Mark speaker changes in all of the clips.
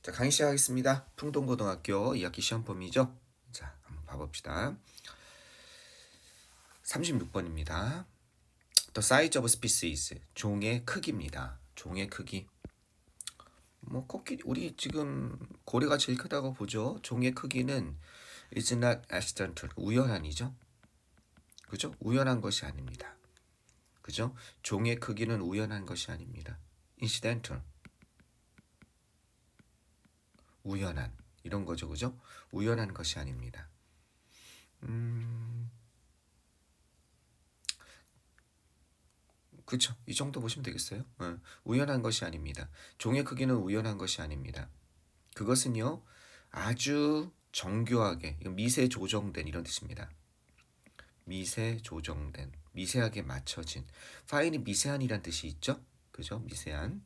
Speaker 1: 자, 강의 시작하겠습니다. 풍동고등학교 2학기 시험 범위죠. 자, 한번 봐봅시다. 36번입니다. The size of species, 종의 크기입니다. 종의 크기. 뭐 코끼리, 우리 지금 고래가 제일 크다고 보죠. 종의 크기는 is not accidental, 우연한이죠. 그죠? 우연한 것이 아닙니다. 그죠? 종의 크기는 우연한 것이 아닙니다. incidental, 우연한 이런 거죠. 그죠? 우연한 것이 아닙니다. 그쵸. 이 정도 보시면 되겠어요. 우연한 것이 아닙니다. 종의 크기는 우연한 것이 아닙니다. 그것은요, 아주 정교하게, 미세 조정된 이런 뜻입니다. 미세 조정된, 미세하게 맞춰진. 파인이 미세한이란 뜻이 있죠? 그죠? 미세한.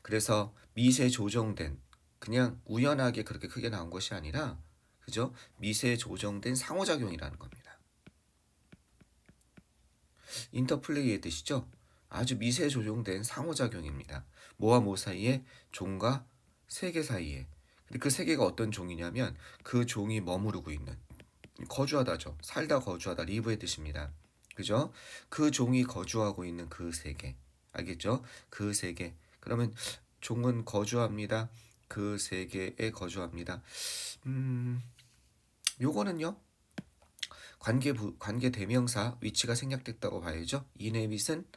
Speaker 1: 그래서 미세 조정된, 그냥 우연하게 그렇게 크게 나온 것이 아니라, 그죠? 미세 조정된 상호작용이라는 겁니다. 인터플레이의 뜻이죠. 아주 미세 조정된 상호작용입니다. 뭐와 뭐 사이에? 종과 세계 사이에. 근데 그 세계가 어떤 종이냐면 그 종이 머무르고 있는, 거주하다죠. 살다 거주하다, 리브의 뜻입니다. 그죠? 그 종이 거주하고 있는 그 세계. 알겠죠? 그 세계. 그러면 종은 거주합니다. 그 세계에 거주합니다. 요거는요. 관계 대명사 위치가 생략됐다고 봐야죠. inhabit은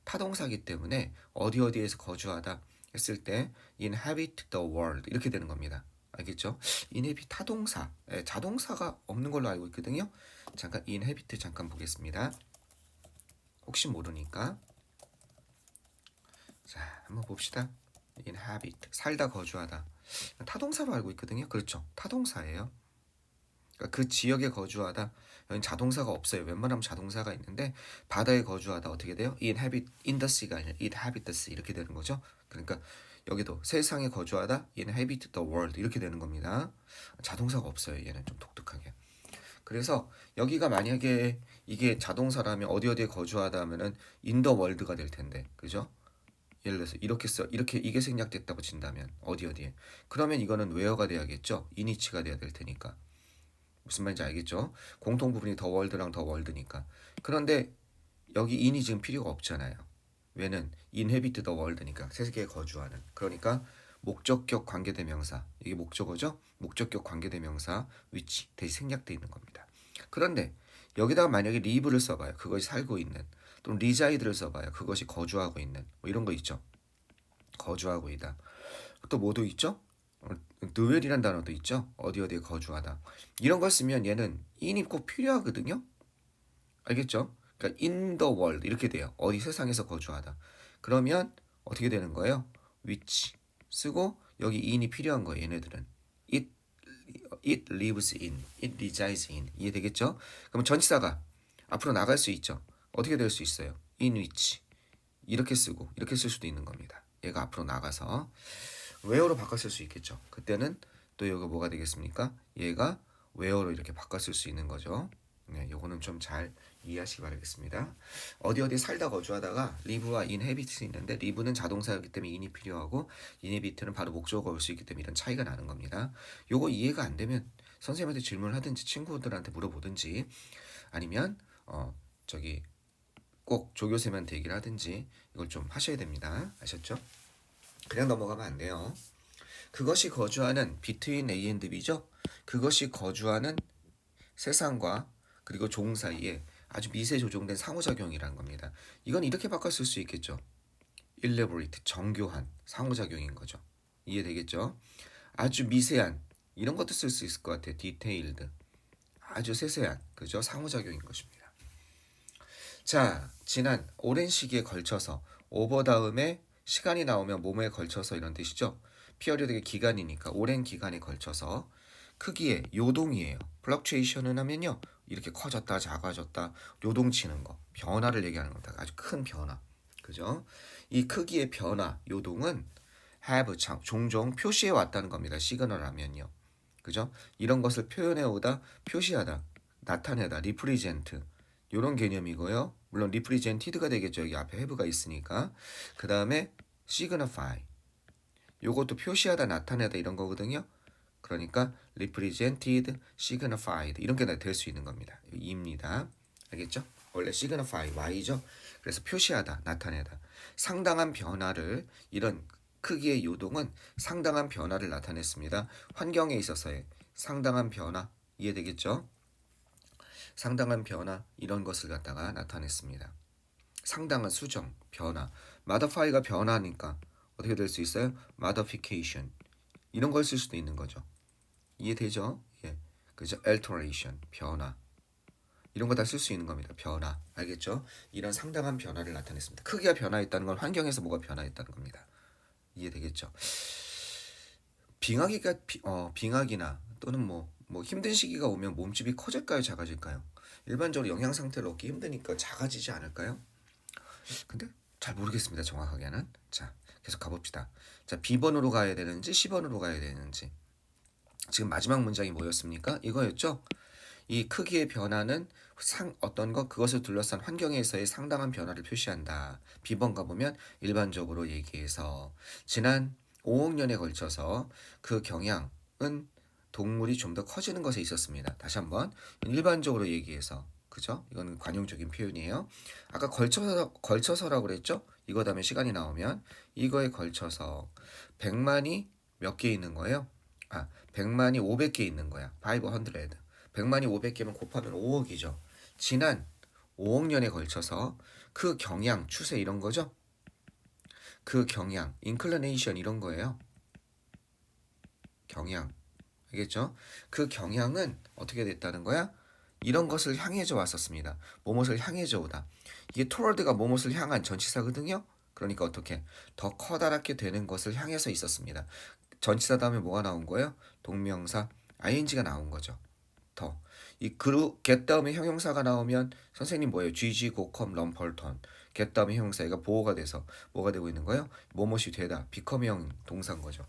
Speaker 1: 타동사기 때문에 어디에서 거주하다 했을 때 inhabit the world 이렇게 되는 겁니다. 알겠죠? inhabit 타동사, 자동사가 없는 걸로 알고 있거든요. 잠깐 inhabit 잠깐 보겠습니다. 혹시 모르니까. 자, 한번 봅시다. inhabit 살다 거주하다. 타동사로 알고 있거든요. 그렇죠. 타동사예요. 그러니까 그 지역에 거주하다. 여기 자동사가 없어요. 웬만하면 자동사가 있는데 바다에 거주하다 어떻게 돼요? inhabit in the sea가 아니라 inhabit the sea 이렇게 되는 거죠. 그러니까 여기도 세상에 거주하다 inhabit the world 이렇게 되는 겁니다. 자동사가 없어요. 얘는 좀 독특하게. 그래서 여기가 만약에 이게 자동사라면 어디에 거주하다 하면은 in the world가 될 텐데. 그죠? 예를 들어서 이렇게 이게 생략됐다고 친다면 어디에 그러면 이거는 where가 돼야겠죠. in이치가 돼야 될 테니까. 무슨 말인지 알겠죠? 공통 부분이 더 월드랑 더 월드니까. 그런데 여기 인이 지금 필요가 없잖아요. 왜는 inhabit the world니까 세계에 거주하는. 그러니까 목적격 관계대명사 이게 목적어죠? 목적격 관계대명사 which 대신 생략돼 있는 겁니다. 그런데 여기다가 만약에 live를 써봐요. 그것이 살고 있는. 또는 reside를 써봐요. 그것이 거주하고 있는. 뭐 이런 거 있죠. 거주하고 있다. 또 뭐도 있죠? dwell이란 단어도 있죠. 어디에 거주하다. 이런 걸 쓰면 얘는 in이 꼭 필요하거든요. 알겠죠? 그러니까 in the world 이렇게 돼요. 어디 세상에서 거주하다. 그러면 어떻게 되는 거예요? which 쓰고 여기 in이 필요한 거예요. 얘네들은 it lives in, it resides in 이해되겠죠? 그럼 전치사가 앞으로 나갈 수 있죠. 어떻게 될 수 있어요? in which 이렇게 쓰고 이렇게 쓸 수도 있는 겁니다. 얘가 앞으로 나가서 where로 바꿨을 수 있겠죠. 그때는 또 여기 뭐가 되겠습니까? 얘가 where로 이렇게 바꿨을 수 있는 거죠. 네, 요거는 좀 잘 이해하시기 바라겠습니다. 어디 살다 거주하다가 live와 inhabit이 있는데 live는 자동사이기 때문에 in이 필요하고 inhabit는 바로 목적어가 올 수 있기 때문에 이런 차이가 나는 겁니다. 요거 이해가 안 되면 선생님한테 질문을 하든지 친구들한테 물어보든지 아니면 저기 꼭 조교쌤한테 얘기를 하든지 이걸 좀 하셔야 됩니다. 아셨죠? 그냥 넘어가면 안 돼요. 그것이 거주하는 between A and B죠. 그것이 거주하는 세상과 그리고 종 사이에 아주 미세 조정된 상호작용이라는 겁니다. 이건 이렇게 바꿨을 수 있겠죠. elaborate, 정교한 상호작용인 거죠. 이해되겠죠? 아주 미세한 이런 것도 쓸 수 있을 것 같아요. detailed, 아주 세세한 그죠? 상호작용인 것입니다. 자, 지난 오랜 시기에 걸쳐서 over 다음에 시간이 나오면 뭐뭐에 걸쳐서 이런 뜻이죠. 피어리드의 기간이니까 오랜 기간에 걸쳐서 크기의 요동이에요. 플럭추에이션은 하면요. 이렇게 커졌다 작아졌다 요동치는 거. 변화를 얘기하는 겁니다. 아주 큰 변화. 그죠? 이 크기의 변화, 요동은 have 종종 표시해 왔다는 겁니다. 시그널 하면요. 그죠? 이런 것을 표현해 오다, 표시하다, 나타내다, 리프리젠트 이런 개념이고요. 물론 represented가 되겠죠. 여기 앞에 have가 있으니까. 그 다음에 signify 요것도 표시하다, 나타내다 이런 거거든요. 그러니까 represented, signified 이런 게 될 수 있는 겁니다. 이입니다. 알겠죠? 원래 signify y죠. 그래서 표시하다, 나타내다. 상당한 변화를, 이런 크기의 요동은 상당한 변화를 나타냈습니다. 환경에 있어서의 상당한 변화, 이해되겠죠? 상당한 변화, 이런 것을 갖다가 나타냈습니다. 상당한 수정, 변화. modify가 변화니까 어떻게 될 수 있어요? modification. 이런 걸 쓸 수도 있는 거죠. 이해되죠? 예. 그죠? alteration, 변화. 이런 거 다 쓸 수 있는 겁니다. 변화. 알겠죠? 이런 상당한 변화를 나타냈습니다. 크기가 변화했다는 건 환경에서 뭐가 변화했다는 겁니다. 이해되겠죠? 빙하기나 또는 뭐 힘든 시기가 오면 몸집이 커질까요? 작아질까요? 일반적으로 영양 상태를 얻기 힘드니까 작아지지 않을까요? 근데 잘 모르겠습니다. 정확하게는. 자, 계속 가봅시다. 자, B번으로 가야 되는지 C번으로 가야 되는지. 지금 마지막 문장이 뭐였습니까? 이거였죠? 이 크기의 변화는 어떤 것, 그것을 둘러싼 환경에서의 상당한 변화를 표시한다. B번 가보면 일반적으로 얘기해서 지난 5억 년에 걸쳐서 그 경향은 동물이 좀 더 커지는 것에 있었습니다. 다시 한번 일반적으로 얘기해서, 그죠? 이건 관용적인 표현이에요. 아까 걸쳐서라고 그랬죠? 이거 다음에 시간이 나오면 이거에 걸쳐서 100만이 몇 개 있는 거예요? 100만이 500개 있는 거야. 500. 100만이 500개면 곱하면 5억이죠. 지난 5억 년에 걸쳐서 그 경향, 추세 이런 거죠. 그 경향, inclination 이런 거예요. 경향. 알겠죠? 그 경향은 어떻게 됐다는 거야? 이런 것을 향해져 왔었습니다. 뭐뭇을 향해져 오다. 이게 toward가 뭐뭇을 향한 전치사거든요. 그러니까 어떻게? 더 커다랗게 되는 것을 향해서 있었습니다. 전치사 다음에 뭐가 나온 거예요? 동명사 ing가 나온 거죠. 더. 이 get 다음에 형용사가 나오면 선생님 뭐예요? GG, 고컴, 럼펄턴. get 다음에 형용사가 보호가 돼서 뭐가 되고 있는 거예요? 뭐뭇이 되다. become형 동사인 거죠.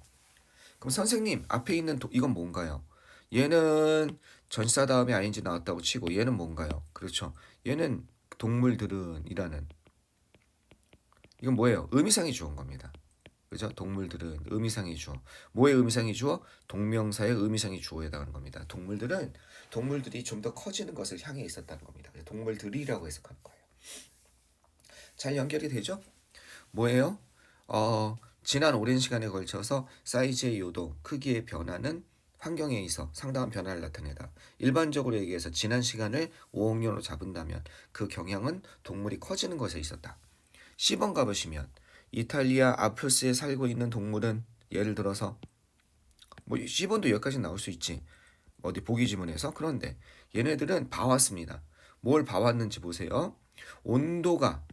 Speaker 1: 그럼 선생님 앞에 있는 이건 뭔가요? 얘는 전치사 다음에 ing 나왔다고 치고 얘는 뭔가요? 그렇죠. 얘는 동물들은 이라는, 이건 뭐예요? 의미상의 주어인 겁니다. 그죠? 동물들은 의미상의 주어. 뭐의 의미상의 주어? 동명사의 의미상의 주어에 해당하는 겁니다. 동물들이 좀 더 커지는 것을 향해 있었다는 겁니다. 동물들이라고 해석하는 거예요. 잘 연결이 되죠? 뭐예요? 지난 오랜 시간에 걸쳐서 사이즈의 요동, 크기의 변화는 환경에 있어 상당한 변화를 나타내다. 일반적으로 얘기해서 지난 시간을 5억 년으로 잡은다면 그 경향은 동물이 커지는 것에 있었다. C번 가보시면 이탈리아 아프스에 살고 있는 동물은 예를 들어서 뭐 C번도 여기까지 나올 수 있지. 어디 보기 지문에서. 그런데 얘네들은 봐왔습니다. 뭘 봐왔는지 보세요. 온도가,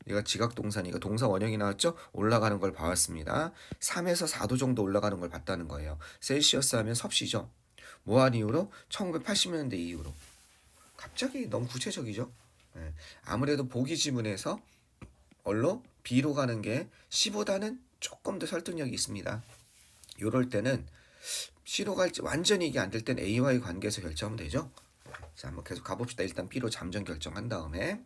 Speaker 1: 얘가 지각동사니까 동사 원형이 나왔죠? 올라가는 걸 봐왔습니다. 3에서 4도 정도 올라가는 걸 봤다는 거예요. 셀시어스 하면 섭씨죠. 뭐한 이후로? 1980년대 이후로. 갑자기 너무 구체적이죠? 네. 아무래도 보기 지문에서 얼로 B로 가는 게 C보다는 조금 더 설득력이 있습니다. 요럴 때는 C로 갈지 완전히 이게 안 될 땐 A와의 관계에서 결정하면 되죠. 자, 한번 계속 가봅시다. 일단 B로 잠정 결정한 다음에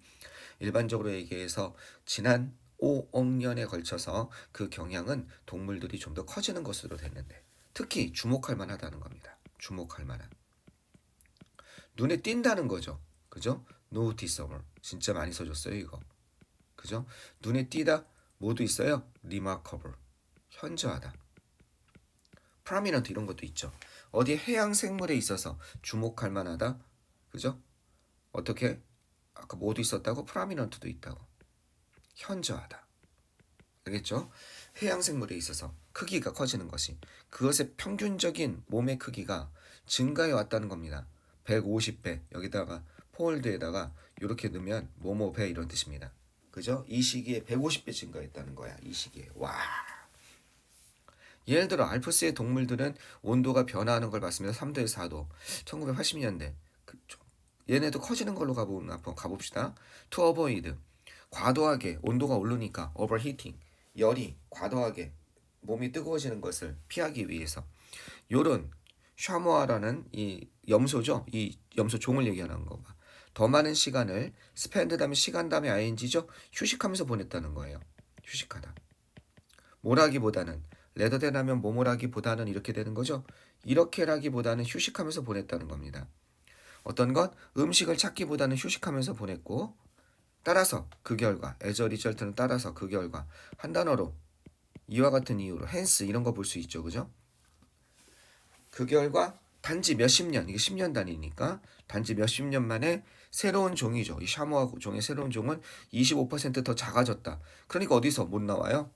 Speaker 1: 일반적으로 얘기해서 지난 5억 년에 걸쳐서 그 경향은 동물들이 좀 더 커지는 것으로 됐는데 특히 주목할 만하다는 겁니다. 주목할 만한. 눈에 띈다는 거죠. 그죠? noticeable. 진짜 많이 써줬어요, 이거. 그죠? 눈에 띄다 뭐도 있어요? remarkable. 현저하다. prominent 이런 것도 있죠. 어디 해양 생물에 있어서 주목할 만하다. 그죠? 어떻게? 아까 뭐도 있었다고? prominent도 있다고. 현저하다. 알겠죠? 해양 생물에 있어서 크기가 커지는 것이 그것의 평균적인 몸의 크기가 증가해 왔다는 겁니다. 150배 여기다가 폴드에다가 이렇게 넣으면 뭐뭐배 이런 뜻입니다. 그죠? 이 시기에 150배 증가했다는 거야. 이 시기에. 와. 예를 들어 알프스의 동물들은 온도가 변화하는 걸 봤습니다. 3도에서 4도. 1980년대. 얘네도 커지는 걸로 가봅시다. To avoid. 과도하게 온도가 오르니까 overheating. 열이 과도하게 몸이 뜨거워지는 것을 피하기 위해서 요런 샤모아라는 이 염소죠. 이 염소 종을 얘기하는 거 봐. 더 많은 시간을 spend 다음에 시간 다음에 ing죠. 휴식하면서 보냈다는 거예요. 휴식하다. 뭐라기보다는 레더댄하면 뭐뭐라기보다는 이렇게 되는 거죠. 이렇게라기보다는 휴식하면서 보냈다는 겁니다. 어떤 것? 음식을 찾기보다는 휴식하면서 보냈고 따라서 그 결과 as a result는 따라서 그 결과 한 단어로 이와 같은 이유로 hence 이런 거 볼 수 있죠. 그죠? 그 결과 단지 몇십 년, 이게 10년 단위니까 단지 몇십 년 만에 새로운 종이죠. 이 샤모아 종의 새로운 종은 25%더 작아졌다. 그러니까 어디서 못 나와요?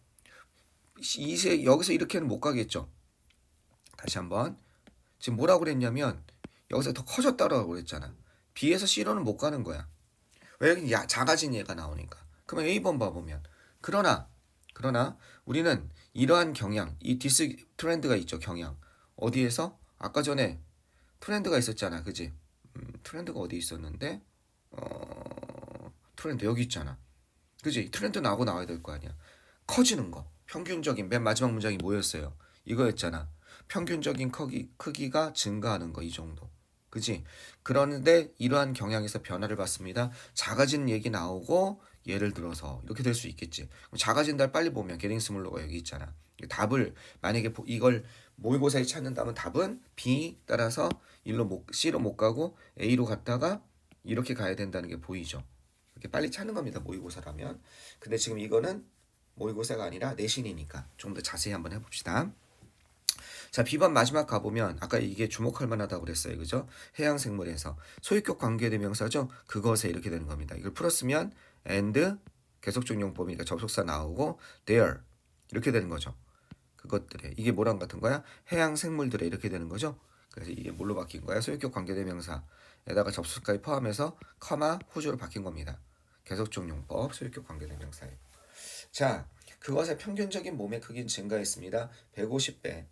Speaker 1: 여기서 이렇게는 못 가겠죠. 다시 한번. 지금 뭐라고 그랬냐면 여기서 더 커졌다라고 그랬잖아. B에서 C로는 못 가는 거야. 왜 여기 작아진 얘가 나오니까. 그러면 A번 봐보면 그러나 우리는 이러한 경향, 이 디스 트렌드가 있죠. 경향. 어디에서? 아까 전에 트렌드가 있었잖아. 그지? 트렌드가 어디 있었는데? 트렌드 여기 있잖아. 그지? 트렌드 나오고 나와야 될 거 아니야. 커지는 거. 평균적인 맨 마지막 문장이 뭐였어요? 이거였잖아. 평균적인 크기가 증가하는 거 이 정도. 그지? 그런데 이러한 경향에서 변화를 받습니다. 작아지는 얘기 나오고 예를 들어서 이렇게 될 수 있겠지. 작아진다를 빨리 보면 게링스물러가 여기 있잖아. 답을 만약에 이걸 모의고사에 찾는다면 답은 B 따라서 C로 못 가고 A로 갔다가 이렇게 가야 된다는 게 보이죠. 이렇게 빨리 찾는 겁니다. 모의고사라면. 근데 지금 이거는 모의고사가 아니라 내신이니까 좀 더 자세히 한번 해봅시다. 자, B번 마지막 가보면 아까 이게 주목할 만하다고 그랬어요. 그죠? 해양생물에서 소유격 관계대명사죠. 그것에 이렇게 되는 겁니다. 이걸 풀었으면 and 계속적 용법이니까 접속사 나오고 there 이렇게 되는 거죠. 그것들에 이게 뭐랑 같은 거야? 해양생물들에 이렇게 되는 거죠. 그래서 이게 뭘로 바뀐 거야? 소유격 관계대명사에다가 접속사까지 포함해서 커마 호주로 바뀐 겁니다. 계속적 용법 소유격 관계대명사에. 자, 그것의 평균적인 몸의 크기는 증가했습니다. 150배.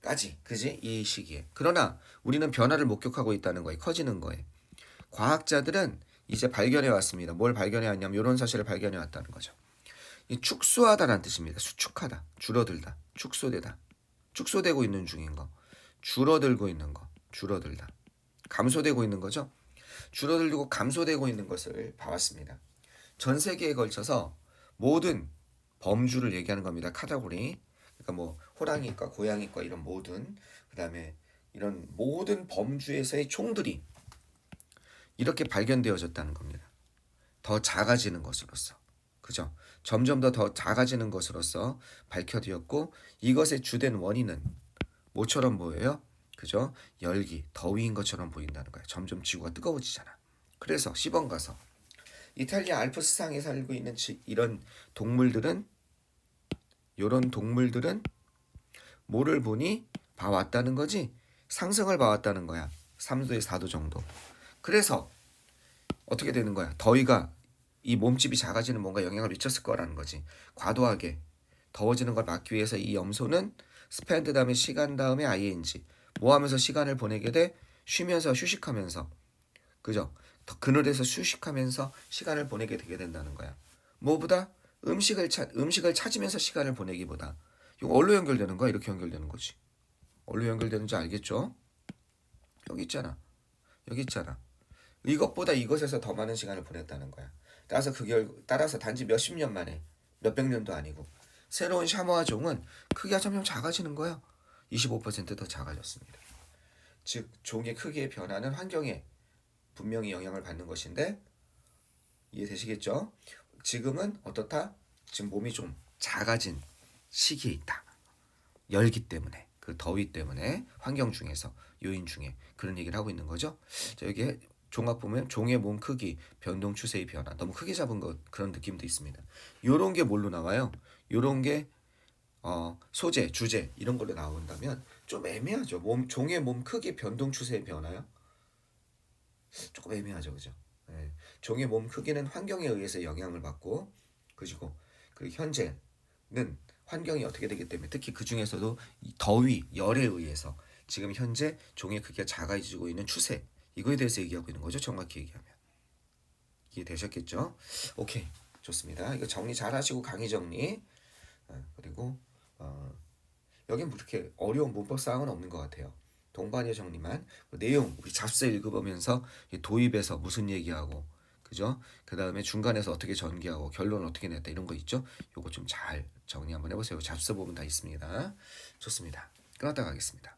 Speaker 1: 까지, 그지? 이 시기에. 그러나 우리는 변화를 목격하고 있다는 거예요. 커지는 거예요. 과학자들은 이제 발견해 왔습니다. 뭘 발견해 왔냐면 이런 사실을 발견해 왔다는 거죠. 이 축소하다라는 뜻입니다. 수축하다, 줄어들다, 축소되다, 축소되고 있는 중인 거, 줄어들고 있는 거, 줄어들다, 감소되고 있는 거죠. 줄어들고 감소되고 있는 것을 봐왔습니다. 전 세계에 걸쳐서 모든 범주를 얘기하는 겁니다. 카테고리. 그러니까 뭐 호랑이과, 고양이과 이런 모든 그다음에 이런 모든 범주에서의 총들이 이렇게 발견되어졌다는 겁니다. 더 작아지는 것으로서. 그죠? 점점 더 작아지는 것으로서 밝혀졌고 이것의 주된 원인은 뭐처럼 보여요? 그죠? 열기, 더위인 것처럼 보인다는 거예요. 점점 지구가 뜨거워지잖아. 그래서 10번 가서 이탈리아 알프스상에 살고 있는 이런 동물들은 뭐를 보니 봐왔다는 거지? 상승을 봐왔다는 거야. 3도에서 4도 정도. 그래서 어떻게 되는 거야? 더위가 이 몸집이 작아지는 뭔가 영향을 미쳤을 거라는 거지. 과도하게 더워지는 걸 막기 위해서 이 염소는 spend 다음에 시간 다음에 ing 뭐 하면서 시간을 보내게 돼? 쉬면서 휴식하면서. 그죠? 더 그늘에서 휴식하면서 시간을 보내게 되게 된다는 거야. 뭐보다 음식을 찾으면서 시간을 보내기보다. 이거 뭘로 연결되는 거야? 이렇게 연결되는 거지. 뭘로 연결되는지 알겠죠? 여기 있잖아. 이것보다 이것에서 더 많은 시간을 보냈다는 거야. 따라서 단지 몇십 년 만에 몇백 년도 아니고 새로운 샤머와 종은 크기가 점점 작아지는 거야. 25%더 작아졌습니다. 즉 종의 크기의 변화는 환경에 분명히 영향을 받는 것인데 이해되시겠죠? 지금은 어떻다? 지금 몸이 좀 작아진 시기에 있다. 열기 때문에 그 더위 때문에 환경 중에서 요인 중에 그런 얘기를 하고 있는 거죠. 자, 여기 종합 보면 종의 몸 크기, 변동 추세의 변화. 너무 크게 잡은 것 그런 느낌도 있습니다. 요런 게 뭘로 나와요? 요런 게 소재, 주제 이런 걸로 나온다면 좀 애매하죠. 종의 몸 크기, 변동 추세의 변화요? 조금 애매하죠, 그죠? 네. 종의 몸 크기는 환경에 의해서 영향을 받고, 그리고 현재는 환경이 어떻게 되기 때문에 특히 그 중에서도 더위, 열에 의해서 지금 현재 종의 크기가 작아지고 있는 추세 이거에 대해서 얘기하고 있는 거죠. 정확히 얘기하면 이해되셨겠죠? 오케이, 좋습니다. 이거 정리 잘 하시고 강의 정리. 그리고 여긴 뭐 이렇게 어려운 문법 사항은 없는 것 같아요. 동반의 정리만 내용 우리 잡서 읽어보면서 도입에서 무슨 얘기하고 그죠? 그 다음에 중간에서 어떻게 전개하고 결론을 어떻게 냈다 이런 거 있죠? 요거 좀 잘 정리 한번 해보세요. 잡서 보면 다 있습니다. 좋습니다. 끊었다 가겠습니다.